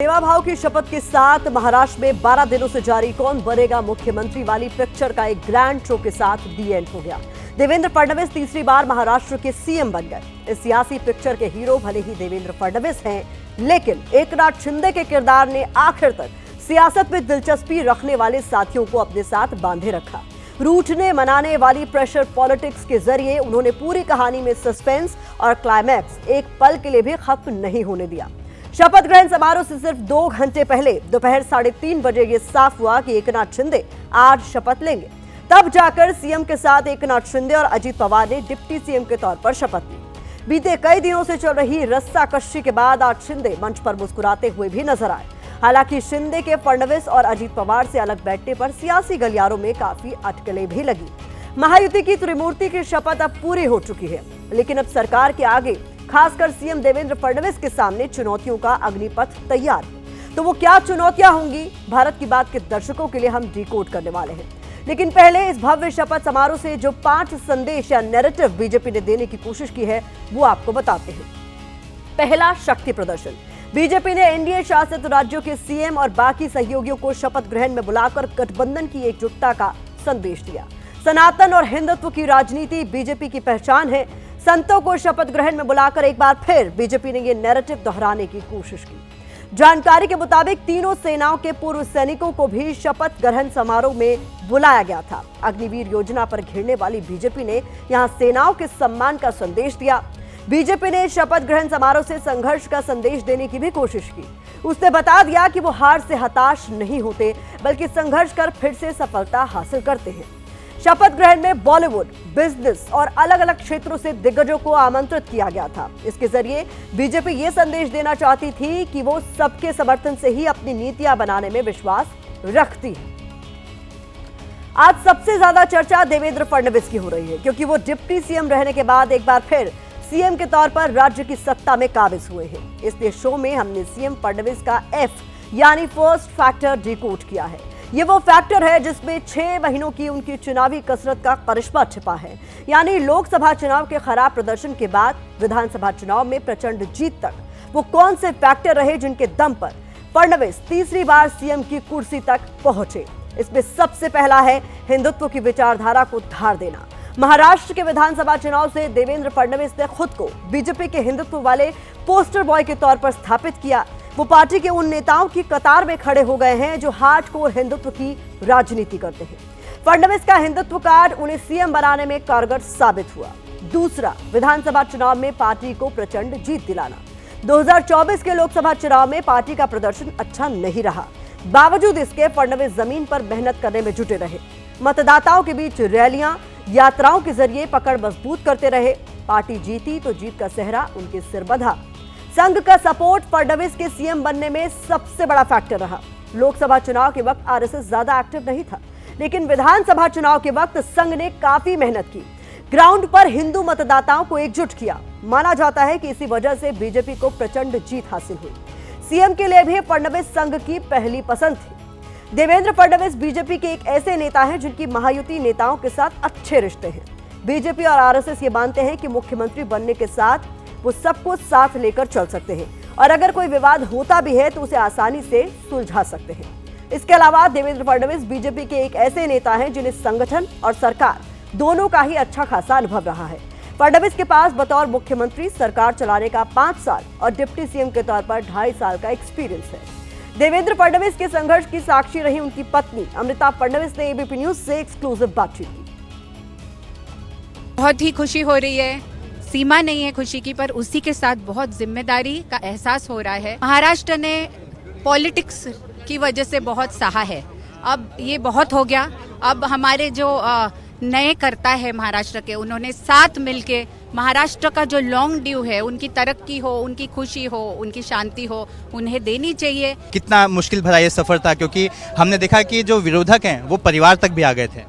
सेवा भाव की शपथ के साथ महाराष्ट्र में 12 दिनों से जारी कौन बनेगा मुख्यमंत्री वाली पिक्चर का एक ग्रैंड शो के साथ दी एंड हो गया। देवेंद्र फडणवीस तीसरी बार महाराष्ट्र के सीएम बन गए। इस सियासी पिक्चर के हीरो भले ही देवेंद्र फडणवीस हैं, लेकिन एकनाथ शिंदे के किरदार ने आखिर तक सियासत में दिलचस्पी रखने वाले साथियों को अपने साथ बांधे रखा। रूठने मनाने वाली प्रेशर पॉलिटिक्स के जरिए उन्होंने पूरी कहानी में सस्पेंस और क्लाइमैक्स एक पल के लिए भी खत्म नहीं होने दिया। शपथ ग्रहण समारोह से सिर्फ 2 घंटे पहले दोपहर 3:30 बजे ये साफ हुआ कि एकनाथ शिंदे आज शपथ लेंगे। तब जाकर सीएम के साथ एकनाथ शिंदे और अजीत पवार ने डिप्टी सीएम के तौर पर शपथ ली। बीते कई दिनों से चल रही रस्साकशी के बाद आज शिंदे मंच पर मुस्कुराते हुए भी नजर आए। हालांकि शिंदे के फडणवीस और अजीत पवार से अलग बैठने पर सियासी गलियारों में काफी अटकलें भी लगी। महायुति की त्रिमूर्ति की शपथ अब पूरी हो चुकी है, लेकिन अब सरकार के आगे खासकर सीएम देवेंद्र फडणवीस के सामने चुनौतियों का अग्निपथ तैयार। तो वो क्या चुनौतियां होंगी, भारत की बात के दर्शकों के लिए हम डिकोड करने वाले हैं। लेकिन पहले इस भव्य शपथ समारोह से जो 5 संदेश या नैरेटिव बीजेपी ने देने की कोशिश की है वो आपको बताते हैं। पहला, शक्ति प्रदर्शन। बीजेपी ने एनडीए शासित राज्यों के सीएम और बाकी सहयोगियों को शपथ ग्रहण में बुलाकर गठबंधन की एकजुटता का संदेश दिया। सनातन और हिंदुत्व की राजनीति बीजेपी की पहचान है। संतों को शपथ ग्रहण में बुलाकर एक बार फिर बीजेपी ने ये नैरेटिव दोहराने की कोशिश की। जानकारी के मुताबिक तीनों सेनाओं के पूर्व सैनिकों को भी शपथ ग्रहण समारोह में बुलाया गया था। अग्निवीर योजना पर घेरने वाली बीजेपी ने यहां सेनाओं के सम्मान का संदेश दिया। बीजेपी ने शपथ ग्रहण समारोह से संघर्ष का संदेश देने की भी कोशिश की। उसने बता दिया कि वो हार से हताश नहीं होते, बल्कि संघर्ष कर फिर से सफलता हासिल करते हैं। शपथ ग्रहण में बॉलीवुड, बिजनेस और अलग अलग क्षेत्रों से दिग्गजों को आमंत्रित किया गया था। इसके जरिए बीजेपी ये संदेश देना चाहती थी कि वो सबके समर्थन से ही अपनी नीतियां बनाने में विश्वास रखती है। आज सबसे ज्यादा चर्चा देवेंद्र फडणवीस की हो रही है, क्योंकि वो डिप्टी सीएम रहने के बाद एक बार फिर सीएम के तौर पर राज्य की सत्ता में काबिज हुए हैं। इसलिए शो में हमने सीएम फडणवीस का एफ यानी फर्स्ट फैक्टर डिकोड किया है। ये वो फैक्टर है जिसमें 6 महीनों की उनकी चुनावी कसरत का करिश्मा छिपा है। यानी लोकसभा चुनाव के खराब प्रदर्शन के बाद विधानसभा चुनाव में प्रचंड जीत तक वो कौन से फैक्टर रहे जिनके दम पर फडणवीस तीसरी बार सीएम की कुर्सी तक पहुंचे। इसमें सबसे पहला है हिंदुत्व की विचारधारा को धार देना। महाराष्ट्र के विधानसभा चुनाव से देवेंद्र फडणवीस ने खुद को बीजेपी के हिंदुत्व वाले पोस्टर बॉय के तौर पर स्थापित किया। वो पार्टी के उन नेताओं की कतार में खड़े हो गए हैं जो हार्डकोर हिंदुत्व की राजनीति करते हैं। फडणवीस का हिंदुत्व कार्ड उन्हें सीएम बनाने में कारगर साबित हुआ। दूसरा, विधानसभा चुनाव में पार्टी को प्रचंड जीत दिलाना। 2024 के लोकसभा चुनाव में पार्टी का प्रदर्शन अच्छा नहीं रहा। बावजूद इसके फडणवीस जमीन पर मेहनत करने में जुटे रहे। मतदाताओं के बीच रैलियां, यात्राओं के जरिए पकड़ मजबूत करते रहे। पार्टी जीती तो जीत का सेहरा उनके सिर बंधा। संघ का सपोर्ट फडणवीस के सीएम बनने में सबसे बड़ा फैक्टर रहा। लोकसभा चुनाव के वक्त आरएसएस ज्यादा एक्टिव नहीं था, लेकिन विधानसभा चुनाव के वक्त संघ ने काफी मेहनत की, ग्राउंड पर हिंदू मतदाताओं को एकजुट किया। माना जाता है कि इसी वजह से बीजेपी को प्रचंड जीत हासिल हुई। सीएम के लिए भी फडणवीस संघ की पहली पसंद थी। देवेंद्र फडणवीस बीजेपी के एक ऐसे नेता हैं जिनकी महायुति नेताओं के साथ अच्छे रिश्ते हैं। बीजेपी और आरएसएस ये मानते हैं कि मुख्यमंत्री बनने के साथ वो सबको साथ लेकर चल सकते हैं, और अगर कोई विवाद होता भी है तो उसे आसानी से सुलझा सकते हैं। इसके अलावा देवेंद्र फडणवीस बीजेपी के एक ऐसे नेता हैं जिन्हें संगठन और सरकार दोनों का ही अच्छा खासा अनुभव रहा है। फडणवीस के पास बतौर मुख्यमंत्री सरकार चलाने का 5 साल और डिप्टी सीएम के तौर पर 2.5 साल का एक्सपीरियंस है। देवेंद्र फडणवीस के संघर्ष की साक्षी रही उनकी पत्नी अमृता फडणवीस ने एबीपी न्यूज से एक्सक्लूसिव बातचीत की। बहुत ही खुशी हो रही है, सीमा नहीं है खुशी की, पर उसी के साथ बहुत जिम्मेदारी का एहसास हो रहा है। महाराष्ट्र ने पॉलिटिक्स की वजह से बहुत सहा है, अब ये बहुत हो गया। अब हमारे जो नए करता है महाराष्ट्र के, उन्होंने साथ मिलके महाराष्ट्र का जो लॉन्ग ड्यू है, उनकी तरक्की हो, उनकी खुशी हो, उनकी शांति हो, उन्हें देनी चाहिए। कितना मुश्किल भरा ये सफर था, क्योंकि हमने देखा कि जो विरोधक हैं वो परिवार तक भी आ गए थे।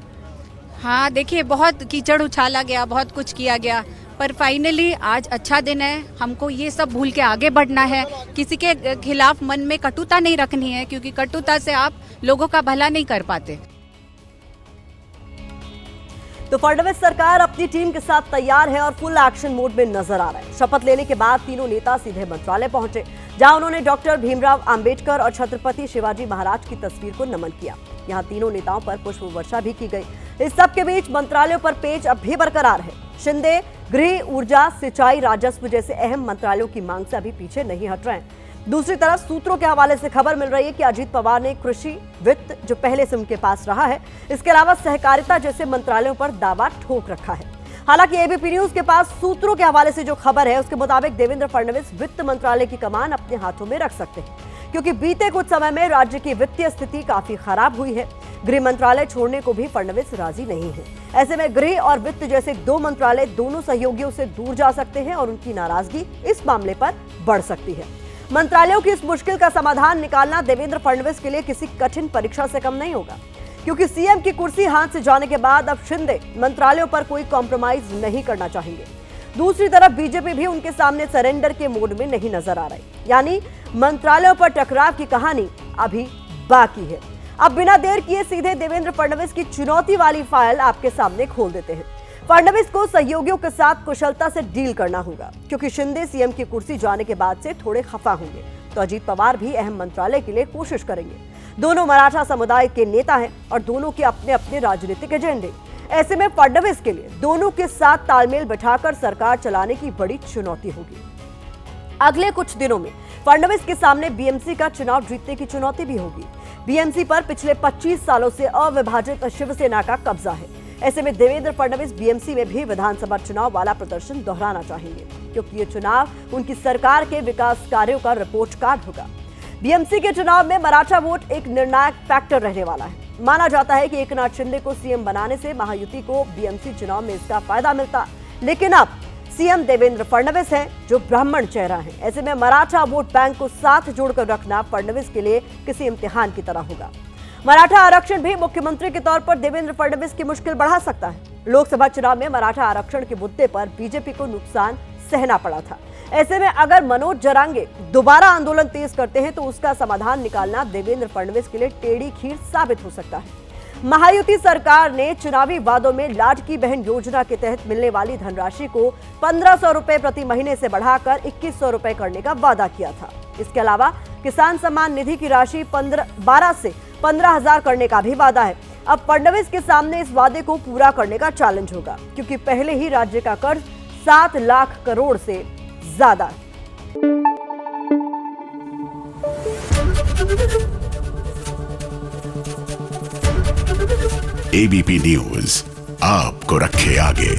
हाँ देखिए, बहुत कीचड़ उछाला गया, बहुत कुछ किया गया, पर फाइनली आज अच्छा दिन है। हमको ये सब भूल के आगे बढ़ना है। किसी के खिलाफ मन में कटुता नहीं रखनी है, क्योंकि कटुता से आप लोगों का भला नहीं कर पाते। तो फडणवीस सरकार अपनी टीम के साथ तैयार है और फुल एक्शन मोड में नजर आ रहा है। शपथ लेने के बाद तीनों नेता सीधे मंत्रालय पहुंचे, जहां उन्होंने डॉक्टर भीमराव अंबेडकर और छत्रपति शिवाजी महाराज की तस्वीर को नमन किया। यहां तीनों नेताओं पर पुष्प वर्षा भी की गई। इस सब के बीच मंत्रालयों पर पेच अब भी बरकरार है। शिंदे गृह, ऊर्जा, सिंचाई, राजस्व जैसे अहम मंत्रालयों की मांग से अभी पीछे नहीं हट रहे हैं। दूसरी तरफ सूत्रों के हवाले से खबर मिल रही है कि अजीत पवार ने कृषि, वित्त, जो पहले से उनके पास रहा है, इसके अलावा सहकारिता जैसे मंत्रालयों पर दावा ठोक रखा है। हालांकि एबीपी न्यूज के पास सूत्रों के हवाले से जो खबर है उसके मुताबिक देवेंद्र फडणवीस वित्त मंत्रालय की कमान अपने हाथों में रख सकते हैं, क्योंकि बीते कुछ समय में राज्य की वित्तीय स्थिति काफी खराब हुई है। गृह मंत्रालय छोड़ने को भी फडणवीस राजी नहीं है। ऐसे में गृह और वित्त जैसे दो मंत्रालय दोनों सहयोगियों से दूर जा सकते हैं और उनकी नाराजगी इस मामले पर बढ़ सकती है। मंत्रालयों की इस मुश्किल का समाधान निकालना देवेंद्र फडणवीस के लिए किसी कठिन परीक्षा से कम नहीं होगा, क्योंकि सीएम की कुर्सी हाथ से जाने के बाद अब शिंदे मंत्रालयों पर कोई कॉम्प्रोमाइज नहीं करना चाहेंगे। दूसरी तरफ बीजेपी भी उनके सामने सरेंडर के मोड में नहीं नजर आ रही, यानी मंत्रालयों पर टकराव की कहानी अभी बाकी है। अब बिना देर किए सीधे देवेंद्र फडणवीस की चुनौती वाली फाइल आपके सामने खोल देते हैं। फडणवीस को सहयोगियों के साथ कुशलता से डील करना होगा, क्योंकि शिंदे सीएम की कुर्सी जाने के बाद से थोड़े खफा होंगे, तो अजीत पवार भी अहम मंत्रालय के लिए कोशिश करेंगे। दोनों मराठा समुदाय के नेता हैं और दोनों के अपने अपने राजनीतिक एजेंडे। ऐसे में फडणवीस के लिए दोनों के साथ तालमेल बिठाकर सरकार चलाने की बड़ी चुनौती होगी। अगले कुछ दिनों में फडणवीस के सामने बीएमसी का चुनाव जीतने की चुनौती भी होगी। बीएमसी पर पिछले 25 सालों से अविभाजित शिवसेना का कब्जा है। ऐसे में देवेंद्र फडणवीस बीएमसी में भी विधानसभा चुनाव वाला प्रदर्शन दोहराना चाहेंगे, क्योंकि ये चुनाव उनकी सरकार के विकास कार्यों का रिपोर्ट कार्ड होगा। बीएमसी के चुनाव में मराठा वोट एक निर्णायक फैक्टर रहने वाला है। माना जाता है कि एकनाथ शिंदे को सीएम बनाने से महायुति को बीएमसी चुनाव में इसका फायदा मिलता, लेकिन अब सीएम देवेंद्र फडणवीस हैं, जो ब्राह्मण चेहरा है। ऐसे में मराठा वोट बैंक को साथ जोड़कर रखना फडणवीस के लिए किसी इम्तिहान की तरह होगा। मराठा आरक्षण भी मुख्यमंत्री के तौर पर देवेंद्र फडणवीस की मुश्किल बढ़ा सकता है। लोकसभा चुनाव में मराठा आरक्षण के मुद्दे पर बीजेपी को नुकसान सहना पड़ा था। ऐसे में अगर मनोज जरांगे दोबारा आंदोलन तेज करते हैं तो उसका समाधान निकालना देवेंद्र फडणवीस के लिए टेढ़ी खीर साबित हो सकता है। महायुति सरकार ने चुनावी वादों में लाडकी बहन योजना के तहत मिलने वाली धनराशि को 1500 रुपए प्रति महीने से बढ़ाकर 2100 रुपए करने का वादा किया था। इसके अलावा किसान सम्मान निधि की राशि 12 से 15,000 करने का भी वादा है। अब फडणवीस के सामने इस वादे को पूरा करने का चैलेंज होगा, क्योंकि पहले ही राज्य का कर्ज 7 लाख करोड़ से ज्यादा है। एबीपी न्यूज आपको रखे आगे।